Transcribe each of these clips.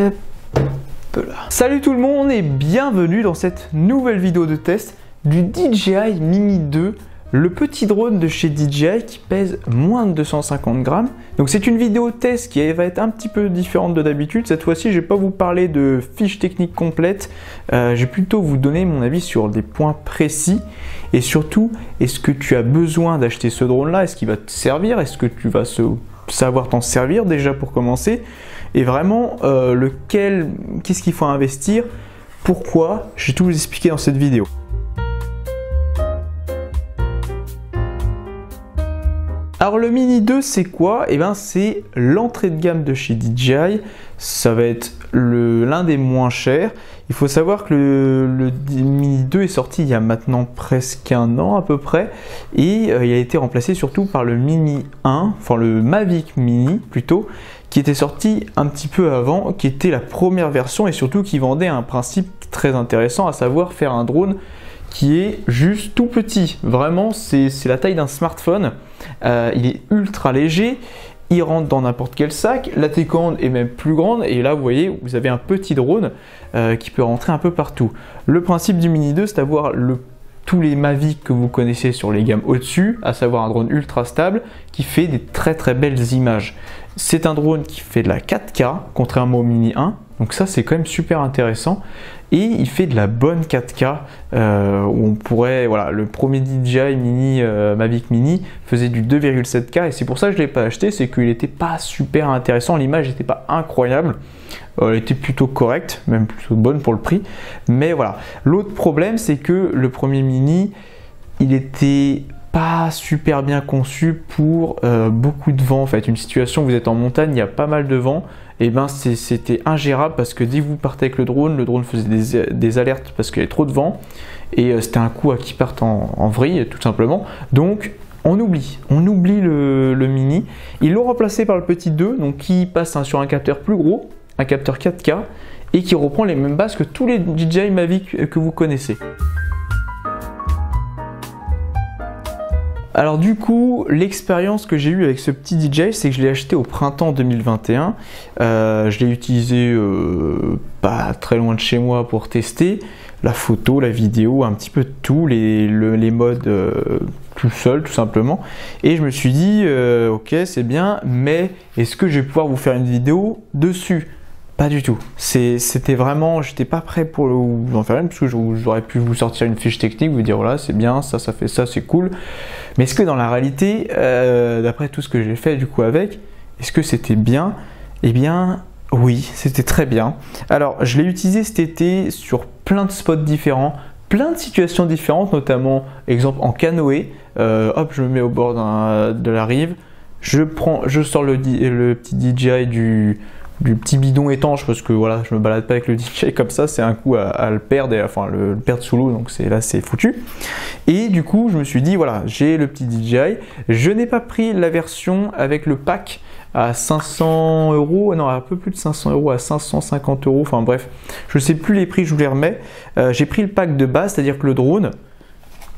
Hop là. Salut tout le monde et bienvenue dans cette nouvelle vidéo de test du DJI Mini 2, le petit drone de chez DJI qui pèse moins de 250 grammes. Donc c'est une vidéo test qui va être un petit peu différente de d'habitude. Cette fois-ci, je ne vais pas vous parler de fiches techniques complètes. Je vais plutôt vous donner mon avis sur des points précis. Et surtout, est-ce que tu as besoin d'acheter ce drone-là? Est-ce qu'il va te servir? Est-ce que tu vas savoir t'en servir déjà pour commencer? Et vraiment, qu'est-ce qu'il faut investir? Pourquoi? Je vais tout vous expliquer dans cette vidéo. Alors le Mini 2 c'est quoi? Eh bien c'est l'entrée de gamme de chez DJI, ça va être l'un des moins chers. Il faut savoir que le Mini 2 est sorti il y a maintenant presque un an à peu près et il a été remplacé surtout par le Mini 1, enfin le Mavic Mini plutôt, qui était sorti un petit peu avant, qui était la première version et surtout qui vendait un principe très intéressant, à savoir faire un drone qui est juste tout petit. Vraiment, c'est la taille d'un smartphone. Il est ultra léger, il rentre dans n'importe quel sac, la télécommande est même plus grande et là vous voyez, vous avez un petit drone qui peut rentrer un peu partout. Le principe du Mini 2, c'est d'avoir tous les Mavic que vous connaissez sur les gammes au-dessus, à savoir un drone ultra stable qui fait des très belles images. C'est un drone qui fait de la 4K, contrairement au Mini 1, donc ça c'est quand même super intéressant. Et il fait de la bonne 4K, où on pourrait, voilà, le premier DJI Mini, Mavic Mini faisait du 2,7K et c'est pour ça que je ne l'ai pas acheté, c'est qu'il n'était pas super intéressant, l'image n'était pas incroyable, elle était plutôt correcte, même plutôt bonne pour le prix, mais voilà. L'autre problème c'est que le premier Mini, il était pas super bien conçu pour beaucoup de vent en fait. Une situation où vous êtes en montagne, il y a pas mal de vent, et ben c'était ingérable parce que dès que vous partez avec le drone faisait des alertes parce qu'il y avait trop de vent et c'était un coup à qui parte en vrille tout simplement. Donc on oublie le Mini. Ils l'ont remplacé par le petit 2, donc qui passe sur un capteur plus gros, un capteur 4K et qui reprend les mêmes bases que tous les DJI Mavic que vous connaissez. Alors du coup, l'expérience que j'ai eue avec ce petit DJI, c'est que je l'ai acheté au printemps 2021. Je l'ai utilisé pas très loin de chez moi pour tester la photo, la vidéo, un petit peu de tout, les modes tout seul tout simplement. Et je me suis dit, ok c'est bien, mais est-ce que je vais pouvoir vous faire une vidéo dessus? Pas du tout. C'était vraiment, j'étais pas prêt pour vous en faire une, parce que j'aurais pu vous sortir une fiche technique, vous dire voilà c'est bien, ça fait ça, c'est cool. Mais est-ce que dans la réalité, d'après tout ce que j'ai fait du coup avec, est-ce que c'était bien? Eh bien oui, c'était très bien. Alors je l'ai utilisé cet été sur plein de spots différents, plein de situations différentes, notamment exemple en canoë. Hop, je me mets au bord de la rive, je sors le petit DJI du petit bidon étanche parce que voilà, je me balade pas avec le DJI comme ça, c'est un coup à le perdre, enfin le perdre sous l'eau, donc là c'est foutu. Et du coup je me suis dit voilà, j'ai le petit DJI, je n'ai pas pris la version avec le pack à 500 €, non un peu plus de 500 €, à 550 €, enfin bref, je sais plus les prix, je vous les remets. J'ai pris le pack de base, c'est à dire que le drone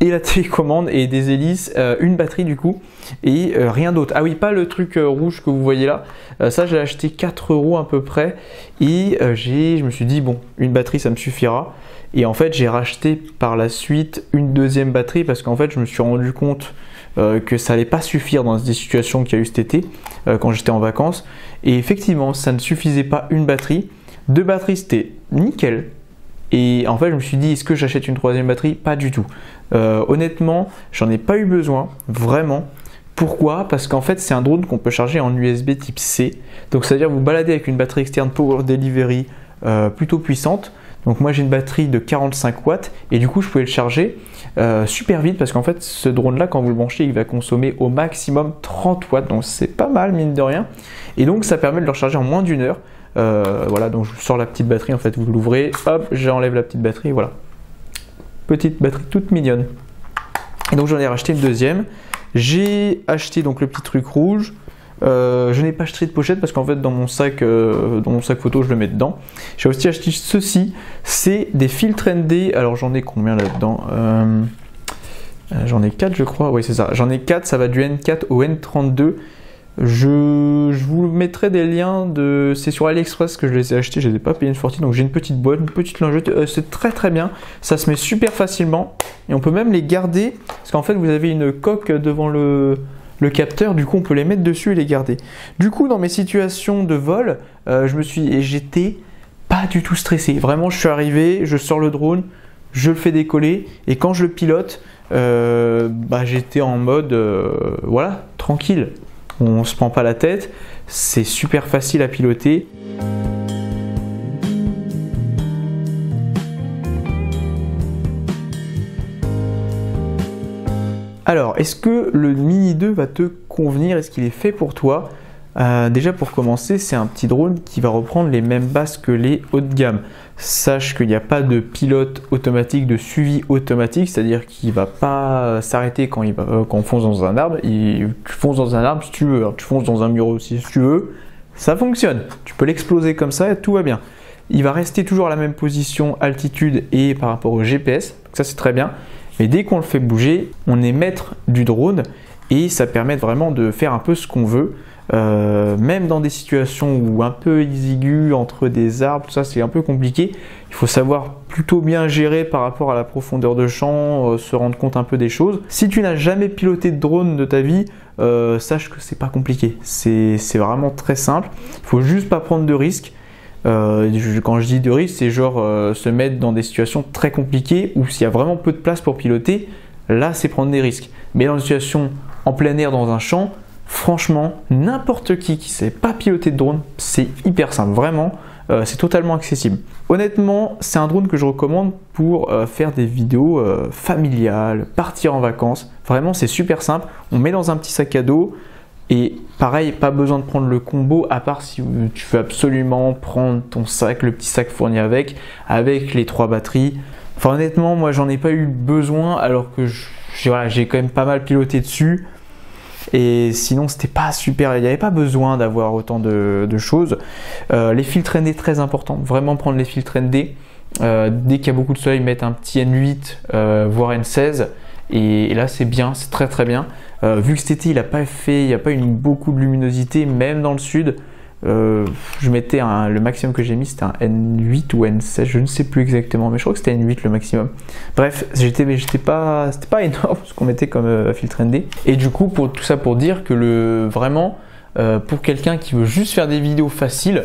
et la télécommande et des hélices, une batterie du coup et rien d'autre. Ah oui, pas le truc rouge que vous voyez là, ça j'ai acheté 4 € à peu près et je me suis dit bon, une batterie ça me suffira et en fait j'ai racheté par la suite une deuxième batterie parce qu'en fait je me suis rendu compte que ça allait pas suffire dans des situations qu'il y a eu cet été quand j'étais en vacances et effectivement ça ne suffisait pas une batterie, deux batteries c'était nickel. Et en fait, je me suis dit, est-ce que j'achète une troisième batterie? Pas du tout. Honnêtement, j'en ai pas eu besoin, vraiment. Pourquoi? Parce qu'en fait, c'est un drone qu'on peut charger en USB type C. Donc, c'est-à-dire vous baladez avec une batterie externe Power Delivery plutôt puissante. Donc, moi, j'ai une batterie de 45 watts et du coup, je pouvais le charger super vite parce qu'en fait, ce drone-là, quand vous le branchez, il va consommer au maximum 30 watts. Donc, c'est pas mal, mine de rien. Et donc, ça permet de le recharger en moins d'une heure. Voilà, donc je sors la petite batterie, en fait vous l'ouvrez, hop, j'enlève la petite batterie, voilà, petite batterie toute mignonne. Et donc j'en ai racheté une deuxième. J'ai acheté donc le petit truc rouge. Je n'ai pas acheté de pochette parce qu'en fait dans mon sac photo je le mets dedans. J'ai aussi acheté ceci, c'est des filtres ND. Alors j'en ai combien là-dedans? J'en ai 4 je crois, oui c'est ça, j'en ai 4, ça va du N4 au N32. Je vous mettrai des liens c'est sur AliExpress que je les ai achetés, je les ai pas payés une fortune, donc j'ai une petite boîte, une petite lingette, c'est très bien, ça se met super facilement et on peut même les garder parce qu'en fait vous avez une coque devant le capteur, du coup on peut les mettre dessus et les garder. Du coup dans mes situations de vol, j'étais pas du tout stressé, vraiment je suis arrivé, je sors le drone, je le fais décoller et quand je le pilote, j'étais en mode voilà, tranquille. On se prend pas la tête, c'est super facile à piloter. Alors, est-ce que le Mini 2 va te convenir? Est-ce qu'il est fait pour toi? Déjà pour commencer, c'est un petit drone qui va reprendre les mêmes bases que les haut de gamme. Sache qu'il n'y a pas de pilote automatique, de suivi automatique, c'est-à-dire qu'il ne va pas s'arrêter quand on fonce dans un arbre. Tu fonces dans un arbre si tu veux, tu fonces dans un mur aussi si tu veux, ça fonctionne. Tu peux l'exploser comme ça et tout va bien. Il va rester toujours à la même position, altitude et par rapport au GPS, donc ça c'est très bien. Mais dès qu'on le fait bouger, on est maître du drone et ça permet vraiment de faire un peu ce qu'on veut. Même dans des situations où un peu exiguës entre des arbres, tout ça c'est un peu compliqué. Il faut savoir plutôt bien gérer par rapport à la profondeur de champ, se rendre compte un peu des choses. Si tu n'as jamais piloté de drone de ta vie, sache que c'est pas compliqué. C'est vraiment très simple. Il faut juste pas prendre de risques. Quand je dis de risques, c'est genre se mettre dans des situations très compliquées où s'il y a vraiment peu de place pour piloter, là c'est prendre des risques. Mais dans une situation en plein air dans un champ, franchement, n'importe qui ne sait pas piloter de drone, c'est hyper simple, vraiment, c'est totalement accessible. Honnêtement, c'est un drone que je recommande pour faire des vidéos familiales, partir en vacances. Vraiment, c'est super simple. On met dans un petit sac à dos et pareil, pas besoin de prendre le combo à part si tu veux absolument prendre ton sac, le petit sac fourni avec les 3 batteries. Enfin, honnêtement, moi, j'en ai pas eu besoin alors que j'ai quand même pas mal piloté dessus. Et sinon c'était pas super, il n'y avait pas besoin d'avoir autant de choses. Les filtres ND très importants, vraiment prendre les filtres ND. Dès qu'il y a beaucoup de soleil, mettre un petit N8 voire N16 et là c'est bien, c'est très bien. Vu que cet été il n'y a pas eu beaucoup de luminosité même dans le sud, je mettais le maximum que j'ai mis c'était un N8 ou N16, je ne sais plus exactement, mais je crois que c'était N8 le maximum. Bref, c'était pas énorme ce qu'on mettait comme filtre ND. Et du coup, tout ça pour dire que vraiment, pour quelqu'un qui veut juste faire des vidéos faciles,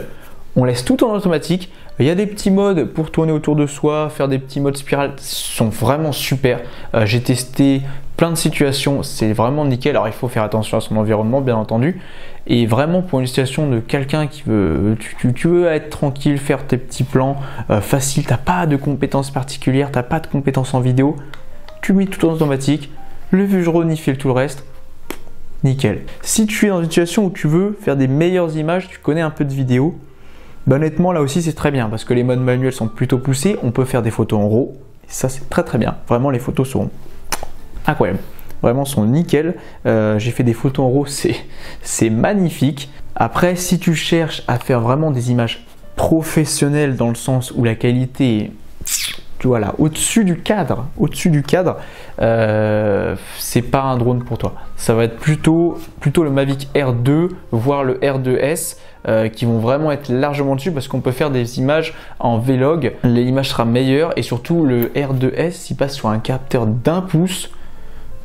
on laisse tout en automatique. Il y a des petits modes pour tourner autour de soi, faire des petits modes spirales, sont vraiment super. J'ai testé plein de situations, c'est vraiment nickel. Alors il faut faire attention à son environnement bien entendu. Et vraiment pour une situation de quelqu'un qui veut, tu veux être tranquille, faire tes petits plans faciles, t'as pas de compétences particulières, t'as pas de compétences en vidéo, tu mets tout en automatique, le drone il fait tout le reste, nickel. Si tu es dans une situation où tu veux faire des meilleures images, tu connais un peu de vidéo, honnêtement là aussi c'est très bien parce que les modes manuels sont plutôt poussés, on peut faire des photos en RAW, et ça c'est très bien, vraiment les photos sont incroyables. Vraiment sont nickel, j'ai fait des photos en RAW, c'est magnifique. Après si tu cherches à faire vraiment des images professionnelles dans le sens où la qualité est, tu vois là, au-dessus du cadre, c'est pas un drone pour toi. Ça va être plutôt le Mavic Air 2 voire le R2S qui vont vraiment être largement dessus parce qu'on peut faire des images en vlog, l'image sera meilleure et surtout le R2S il passe sur un capteur d'1 pouce.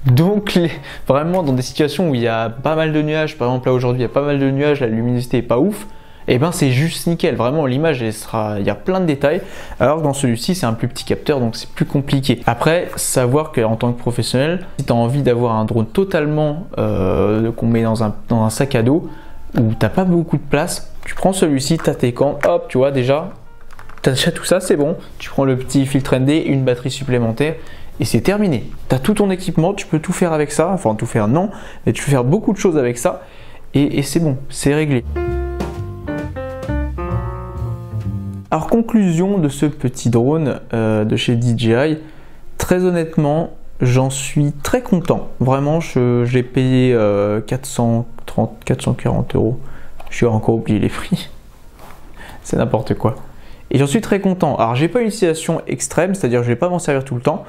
Donc vraiment dans des situations où il y a pas mal de nuages, par exemple là aujourd'hui il y a pas mal de nuages, la luminosité est pas ouf, et ben c'est juste nickel, vraiment l'image il y a plein de détails, alors que dans celui-ci c'est un plus petit capteur donc c'est plus compliqué. Après savoir qu'en tant que professionnel, si tu as envie d'avoir un drone totalement qu'on met dans un sac à dos où t'as pas beaucoup de place, tu prends celui-ci, t'as tes camps, hop tu vois déjà, t'as déjà tout ça c'est bon, tu prends le petit filtre ND, une batterie supplémentaire, et c'est terminé. Tu as tout ton équipement, tu peux tout faire avec ça, enfin tout faire non, mais tu peux faire beaucoup de choses avec ça et c'est bon, c'est réglé. Alors conclusion de ce petit drone de chez DJI, très honnêtement j'en suis très content. Vraiment je l'ai payé 440 €, je suis encore oublié les prix, c'est n'importe quoi. Et j'en suis très content. Alors j'ai pas une utilisation extrême, c'est-à-dire que je vais pas m'en servir tout le temps.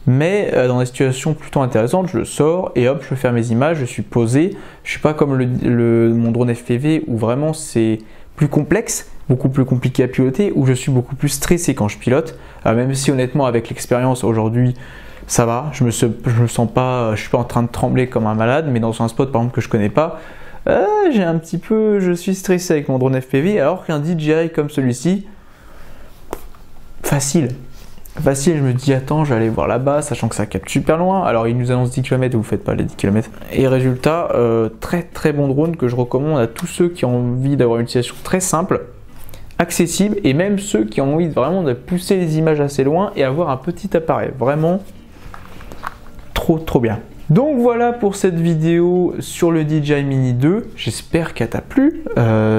Mais dans des situations plutôt intéressantes, je le sors et hop, je peux faire mes images, je suis posé. Je suis pas comme mon drone FPV où vraiment c'est plus complexe, beaucoup plus compliqué à piloter, où je suis beaucoup plus stressé quand je pilote. Même si honnêtement avec l'expérience aujourd'hui, ça va, je me sens pas, je suis pas en train de trembler comme un malade, mais dans un spot par exemple que je connais pas, je suis stressé avec mon drone FPV, alors qu'un DJI comme celui-ci, facile. Facile, je me dis attends, je vais aller voir là-bas, sachant que ça capte super loin. Alors il nous annonce 10 km et vous faites pas les 10 km. Et résultat, très très bon drone que je recommande à tous ceux qui ont envie d'avoir une utilisation très simple, accessible, et même ceux qui ont envie vraiment de pousser les images assez loin et avoir un petit appareil. Vraiment trop bien. Donc voilà pour cette vidéo sur le DJI Mini 2, j'espère qu'elle t'a plu.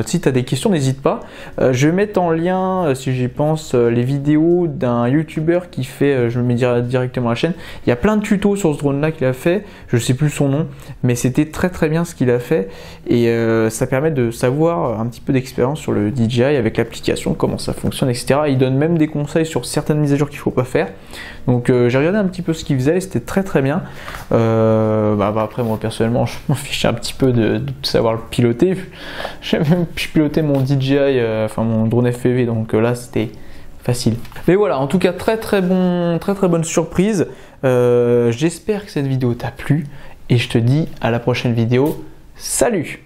Si tu as des questions, n'hésite pas. Je vais mettre en lien, si j'y pense, les vidéos d'un YouTuber qui fait, je le mets directement à la chaîne. Il y a plein de tutos sur ce drone là qu'il a fait, je sais plus son nom, mais c'était très bien ce qu'il a fait. Et ça permet de savoir un petit peu d'expérience sur le DJI avec l'application, comment ça fonctionne, etc. Il donne même des conseils sur certaines mises à jour qu'il ne faut pas faire. Donc j'ai regardé un petit peu ce qu'il faisait et c'était très bien. Après moi personnellement je m'en fichais un petit peu de savoir le piloter. Je pilotais mon DJI, mon drone FPV, donc là c'était facile. Mais voilà, en tout cas très bonne surprise. J'espère que cette vidéo t'a plu et je te dis à la prochaine vidéo. Salut!